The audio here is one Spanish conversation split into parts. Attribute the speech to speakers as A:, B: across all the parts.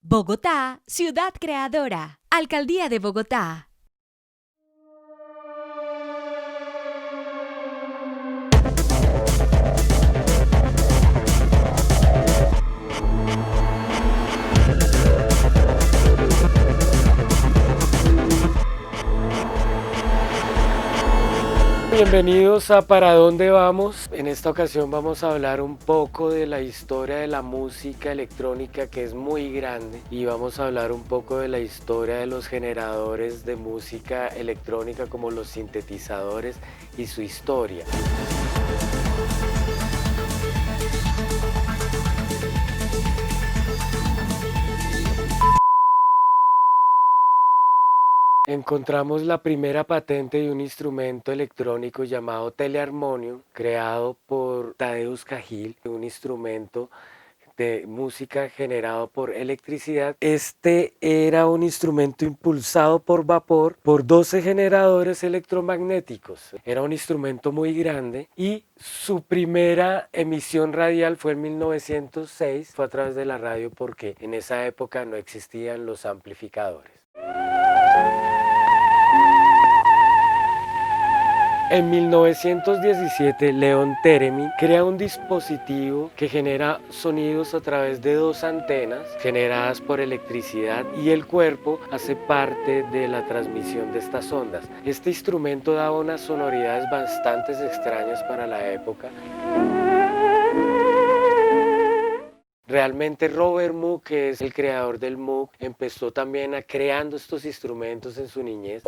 A: Bogotá, ciudad creadora. Alcaldía de Bogotá.
B: Bienvenidos a ¿Para dónde vamos? En esta ocasión vamos a hablar un poco de la historia de la música electrónica, que es muy grande, y vamos a hablar un poco de la historia de los generadores de música electrónica como los sintetizadores y su historia. Encontramos la primera patente de un instrumento electrónico llamado telearmonio, creado por Tadeusz Cajil, un instrumento de música generado por electricidad. Este era un instrumento impulsado por vapor por 12 generadores electromagnéticos. Era un instrumento muy grande y su primera emisión radial fue en 1906. Fue a través de la radio porque en esa época no existían los amplificadores. En 1917, Leon Theremin crea un dispositivo que genera sonidos a través de dos antenas generadas por electricidad, y el cuerpo hace parte de la transmisión de estas ondas. Este instrumento daba unas sonoridades bastante extrañas para la época. Realmente Robert Moog, que es el creador del Moog, empezó también creando estos instrumentos en su niñez.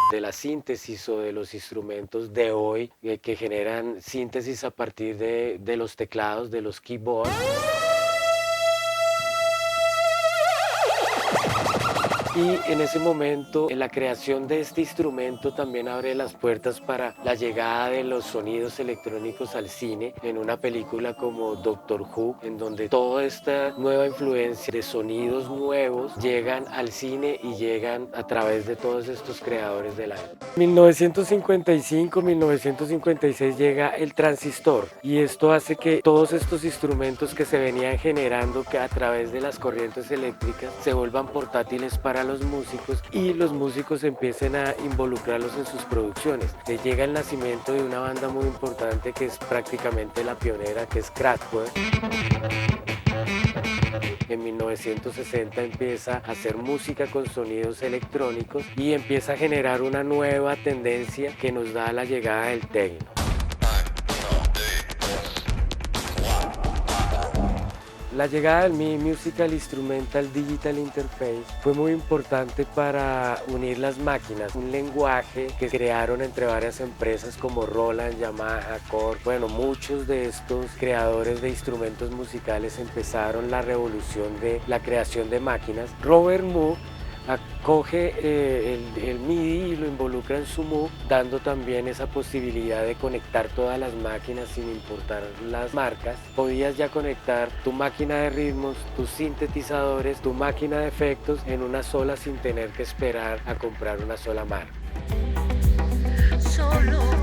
B: De la síntesis o de los instrumentos de hoy que generan síntesis a partir de los teclados, de los keyboards. Y en ese momento, la creación de este instrumento también abre las puertas para la llegada de los sonidos electrónicos al cine, en una película como Doctor Who, en donde toda esta nueva influencia de sonidos nuevos llegan al cine y llegan a través de todos estos creadores de la época. En 1955-1956 llega el transistor, y esto hace que todos estos instrumentos que se venían generando a través de las corrientes eléctricas se vuelvan portátiles para los músicos, y los músicos empiecen a involucrarlos en sus producciones. Le llega el nacimiento de una banda muy importante que es prácticamente la pionera, que es Kraftwerk. En 1960 empieza a hacer música con sonidos electrónicos y empieza a generar una nueva tendencia que nos da la llegada del techno. La llegada del MIDI, Musical Instrumental Digital Interface, fue muy importante para unir las máquinas, un lenguaje que crearon entre varias empresas como Roland, Yamaha, Korg. Bueno, muchos de estos creadores de instrumentos musicales empezaron la revolución de la creación de máquinas. Robert Moog acoge el MIDI y lo involucra en su Moog, dando también esa posibilidad de conectar todas las máquinas sin importar las marcas. Podías ya conectar tu máquina de ritmos, tus sintetizadores, tu máquina de efectos en una sola sin tener que esperar a comprar una sola marca. Solo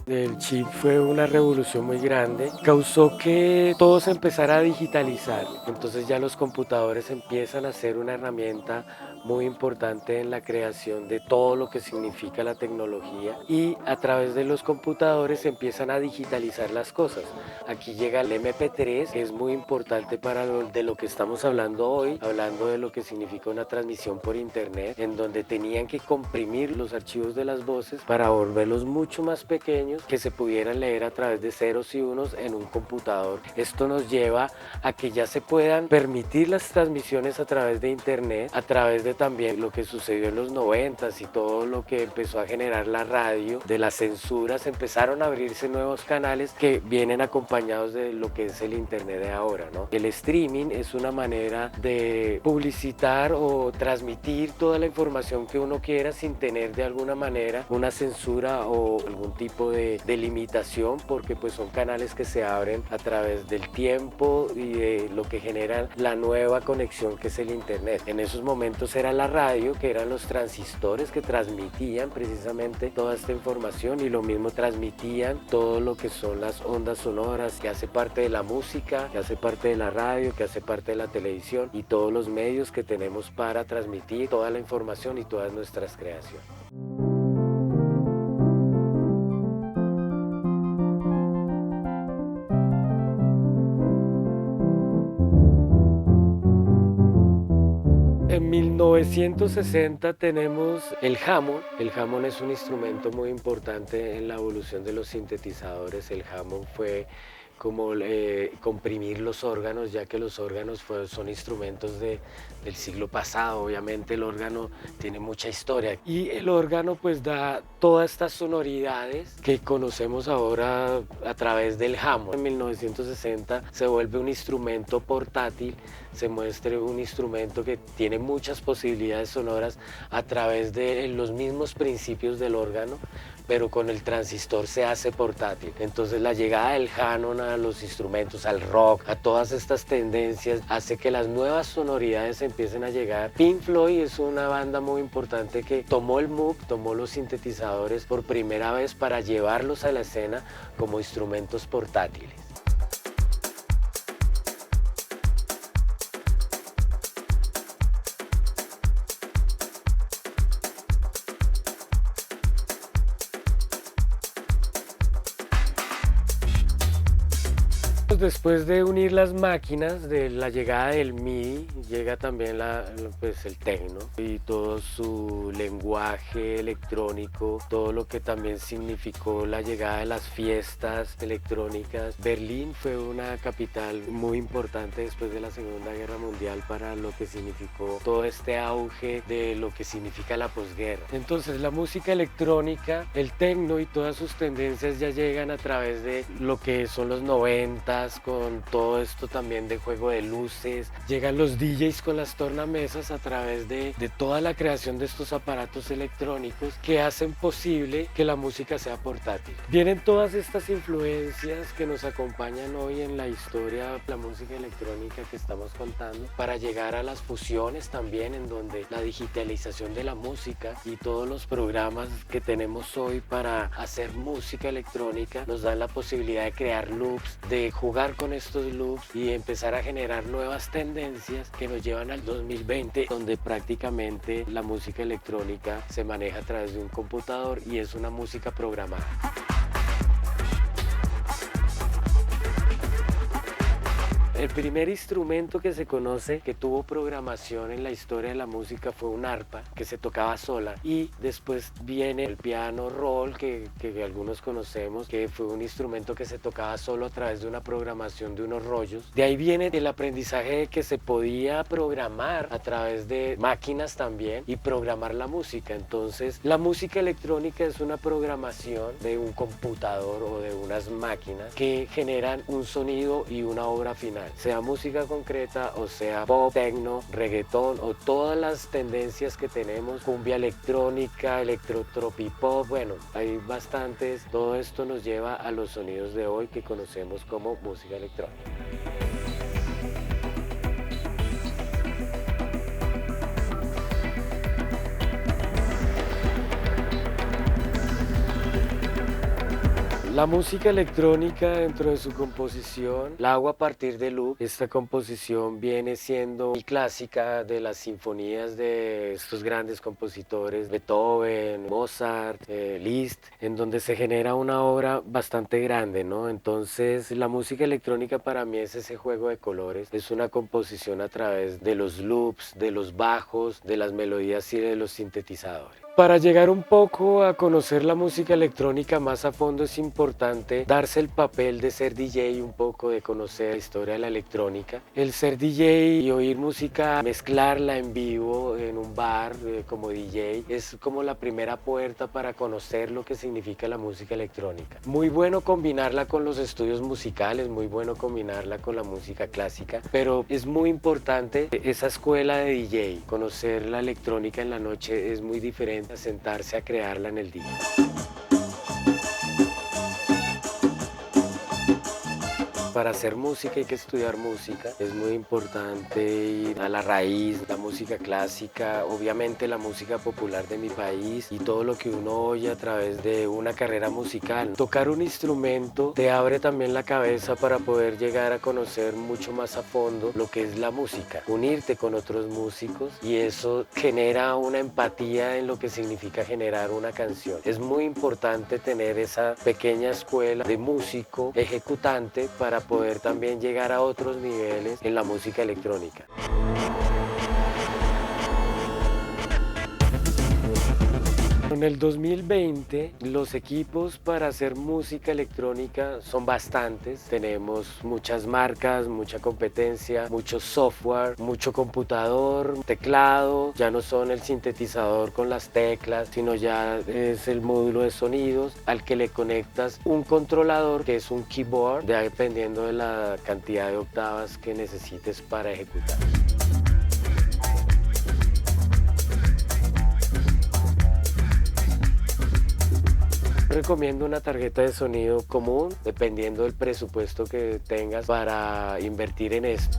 B: El chip fue una revolución muy grande, causó que todo se empezara a digitalizar. Entonces ya los computadores empiezan a ser una herramienta muy importante en la creación de todo lo que significa la tecnología, y a través de los computadores se empiezan a digitalizar las cosas. Aquí llega el MP3, que es muy importante para de lo que estamos hablando hoy, hablando de lo que significa una transmisión por internet, en donde tenían que comprimir los archivos de las voces para volverlos mucho más pequeños, que se pudieran leer a través de ceros y unos en un computador. Esto nos lleva a que ya se puedan permitir las transmisiones a través de internet, a través de también lo que sucedió en los 90s y todo lo que empezó a generar la radio, de las censuras. Empezaron a abrirse nuevos canales que vienen acompañados de lo que es el internet de ahora, ¿no? El streaming es una manera de publicitar o transmitir toda la información que uno quiera sin tener de alguna manera una censura o algún tipo de limitación, porque pues son canales que se abren a través del tiempo y de lo que genera la nueva conexión que es el internet. En esos momentos era era la radio, que eran los transistores que transmitían precisamente toda esta información, y lo mismo transmitían todo lo que son las ondas sonoras, que hace parte de la música, que hace parte de la radio, que hace parte de la televisión y todos los medios que tenemos para transmitir toda la información y todas nuestras creaciones. En 1960 tenemos el Hammond. El Hammond es un instrumento muy importante en la evolución de los sintetizadores. El Hammond fue como comprimir los órganos, ya que los órganos son instrumentos del siglo pasado. Obviamente el órgano tiene mucha historia y el órgano pues da todas estas sonoridades que conocemos ahora a través del Hammond. En 1960 se vuelve un instrumento portátil, se muestra un instrumento que tiene muchas posibilidades sonoras a través de los mismos principios del órgano, pero con el transistor se hace portátil. Entonces la llegada del Hammond a los instrumentos, al rock, a todas estas tendencias, hace que las nuevas sonoridades empiecen a llegar. Pink Floyd es una banda muy importante que tomó el Moog, tomó los sintetizadores por primera vez para llevarlos a la escena como instrumentos portátiles. Después de unir las máquinas, de la llegada del MIDI, llega también pues el techno y todo su lenguaje electrónico, todo lo que también significó la llegada de las fiestas electrónicas. Berlín fue una capital muy importante después de la Segunda Guerra Mundial para lo que significó todo este auge de lo que significa la posguerra. Entonces la música electrónica, el techno y todas sus tendencias ya llegan a través de lo que son los 90, con todo esto también de juego de luces. Llegan los DJs con las tornamesas a través de toda la creación de estos aparatos electrónicos que hacen posible que la música sea portátil. Vienen todas estas influencias que nos acompañan hoy en la historia de la música electrónica que estamos contando, para llegar a las fusiones también, en donde la digitalización de la música y todos los programas que tenemos hoy para hacer música electrónica nos dan la posibilidad de crear loops, de jugar con estos loops y empezar a generar nuevas tendencias que nos llevan al 2020, donde prácticamente la música electrónica se maneja a través de un computador y es una música programada. El primer instrumento que se conoce que tuvo programación en la historia de la música fue un arpa que se tocaba sola, y después viene el piano roll que algunos conocemos, que fue un instrumento que se tocaba solo a través de una programación de unos rollos. De ahí viene el aprendizaje de que se podía programar a través de máquinas también y programar la música. Entonces la música electrónica es una programación de un computador o de unas máquinas que generan un sonido y una obra final, sea música concreta o sea pop, techno, reggaetón o todas las tendencias que tenemos, cumbia electrónica, electropop, bueno, hay bastantes. Todo esto nos lleva a los sonidos de hoy que conocemos como música electrónica. La música electrónica, dentro de su composición, la hago a partir de loop. Esta composición viene siendo muy clásica de las sinfonías de estos grandes compositores, Beethoven, Mozart, Liszt, en donde se genera una obra bastante grande, ¿no? Entonces la música electrónica para mí es ese juego de colores, es una composición a través de los loops, de los bajos, de las melodías y de los sintetizadores. Para llegar un poco a conocer la música electrónica más a fondo es importante darse el papel de ser DJ, un poco de conocer la historia de la electrónica. El ser DJ y oír música, mezclarla en vivo en un bar como DJ, es como la primera puerta para conocer lo que significa la música electrónica. Muy bueno combinarla con los estudios musicales, muy bueno combinarla con la música clásica, pero es muy importante esa escuela de DJ. Conocer la electrónica en la noche es muy diferente a sentarse a crearla en el día. Para hacer música hay que estudiar música. Es muy importante ir a la raíz, la música clásica, obviamente la música popular de mi país y todo lo que uno oye a través de una carrera musical. Tocar un instrumento te abre también la cabeza para poder llegar a conocer mucho más a fondo lo que es la música, unirte con otros músicos y eso genera una empatía en lo que significa generar una canción. Es muy importante tener esa pequeña escuela de músico ejecutante para poder también llegar a otros niveles en la música electrónica. En el 2020 los equipos para hacer música electrónica son bastantes. Tenemos muchas marcas, mucha competencia, mucho software, mucho computador, teclado. Ya no son el sintetizador con las teclas, sino ya es el módulo de sonidos al que le conectas un controlador que es un keyboard, dependiendo de la cantidad de octavas que necesites para ejecutar. Recomiendo una tarjeta de sonido común, dependiendo del presupuesto que tengas para invertir en esto.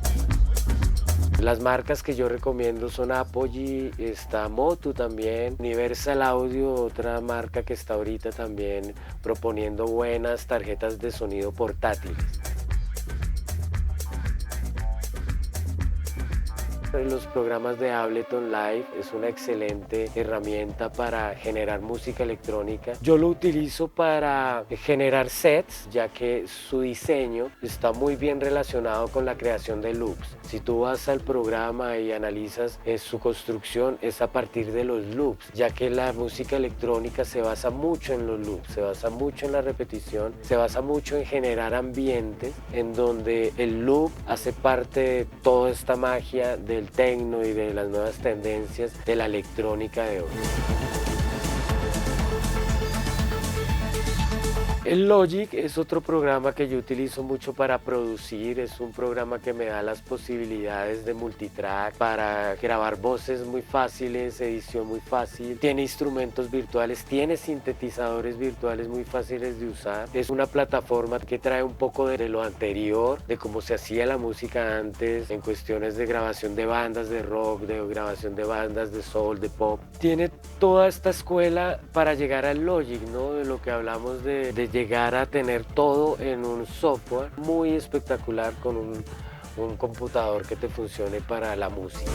B: Las marcas que yo recomiendo son Apogee, está Motu también, Universal Audio, otra marca que está ahorita también proponiendo buenas tarjetas de sonido portátiles. Los programas de Ableton Live es una excelente herramienta para generar música electrónica. Yo lo utilizo para generar sets, ya que su diseño está muy bien relacionado con la creación de loops. Si tú vas al programa y analizas su construcción, es a partir de los loops, ya que la música electrónica se basa mucho en los loops, se basa mucho en la repetición, se basa mucho en generar ambientes en donde el loop hace parte de toda esta magia del techno y de las nuevas tendencias de la electrónica de hoy. El Logic es otro programa que yo utilizo mucho para producir, es un programa que me da las posibilidades de multitrack para grabar voces muy fáciles, edición muy fácil, tiene instrumentos virtuales, tiene sintetizadores virtuales muy fáciles de usar. Es una plataforma que trae un poco de lo anterior, de cómo se hacía la música antes en cuestiones de grabación de bandas de rock, de grabación de bandas de soul, de pop. Tiene toda esta escuela para llegar al Logic, ¿no? De lo que hablamos de llegar a tener todo en un software muy espectacular con un computador que te funcione para la música.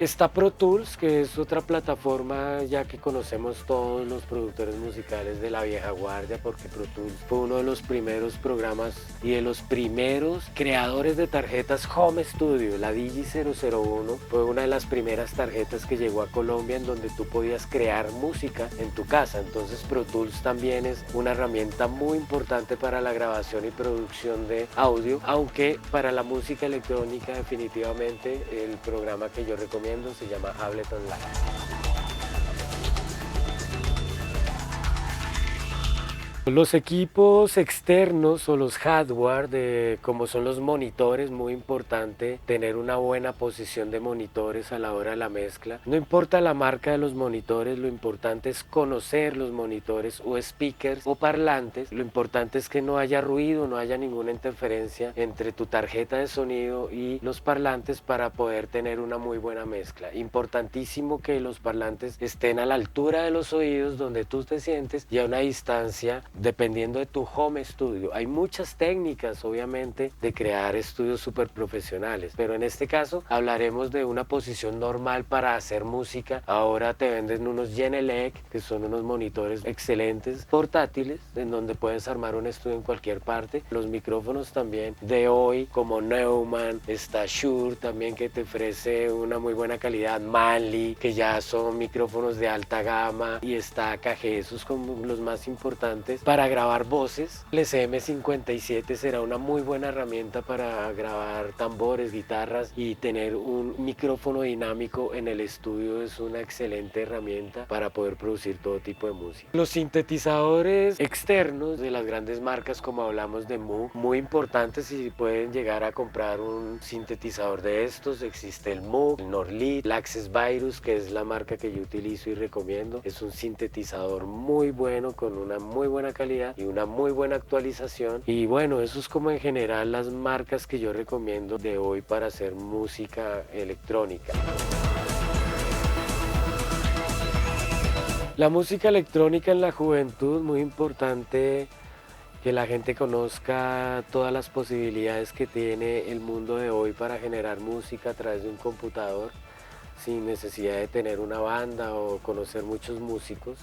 B: Está Pro Tools, que es otra plataforma ya que conocemos todos los productores musicales de la vieja guardia, porque Pro Tools fue uno de los primeros programas y de los primeros creadores de tarjetas Home Studio. La Digi001 fue una de las primeras tarjetas que llegó a Colombia en donde tú podías crear música en tu casa. Entonces Pro Tools también es una herramienta muy importante para la grabación y producción de audio, aunque para la música electrónica definitivamente el programa que yo recomiendo se llama Ableton Live. Los equipos externos o los hardware, como son los monitores, muy importante tener una buena posición de monitores a la hora de la mezcla. No importa la marca de los monitores, lo importante es conocer los monitores o speakers o parlantes. Lo importante es que no haya ruido, no haya ninguna interferencia entre tu tarjeta de sonido y los parlantes para poder tener una muy buena mezcla. Importantísimo que los parlantes estén a la altura de los oídos donde tú te sientes y a una distancia dependiendo de tu home studio. Hay muchas técnicas, obviamente, de crear estudios súper profesionales, pero en este caso hablaremos de una posición normal para hacer música. Ahora te venden unos Genelec, que son unos monitores excelentes, portátiles, en donde puedes armar un estudio en cualquier parte. Los micrófonos también de hoy, como Neumann, está Shure también, que te ofrece una muy buena calidad, Manley, que ya son micrófonos de alta gama, y está AKG, esos como los más importantes para grabar voces. El SM57 será una muy buena herramienta para grabar tambores, guitarras, y tener un micrófono dinámico en el estudio es una excelente herramienta para poder producir todo tipo de música. Los sintetizadores externos de las grandes marcas, como hablamos de Moog, muy importantes, y pueden llegar a comprar un sintetizador de estos. Existe el Moog, el Norlith, el Access Virus, que es la marca que yo utilizo y recomiendo. Es un sintetizador muy bueno con una muy buena buena calidad y una muy buena actualización. Y bueno, eso es como en general las marcas que yo recomiendo de hoy para hacer música electrónica. La música electrónica en la juventud, muy importante que la gente conozca todas las posibilidades que tiene el mundo de hoy para generar música a través de un computador sin necesidad de tener una banda o conocer muchos músicos.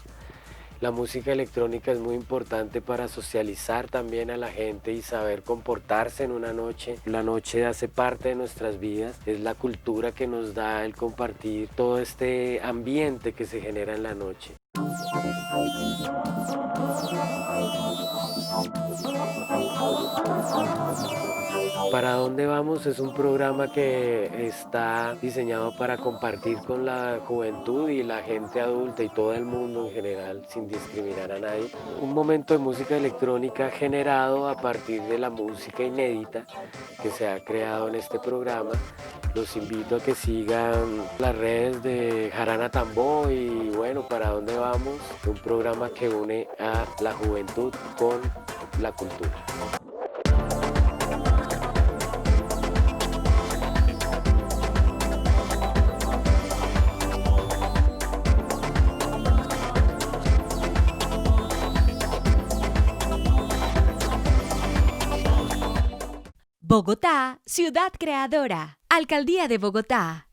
B: La música electrónica es muy importante para socializar también a la gente y saber comportarse en una noche. La noche hace parte de nuestras vidas, es la cultura que nos da el compartir todo este ambiente que se genera en la noche. ¿Para dónde vamos? Es un programa que está diseñado para compartir con la juventud y la gente adulta y todo el mundo en general, sin discriminar a nadie. Un momento de música electrónica generado a partir de la música inédita que se ha creado en este programa. Los invito a que sigan las redes de Jarana Tambó y bueno, ¿para dónde vamos? Un programa que une a la juventud con la cultura.
A: Bogotá, ciudad creadora. Alcaldía de Bogotá.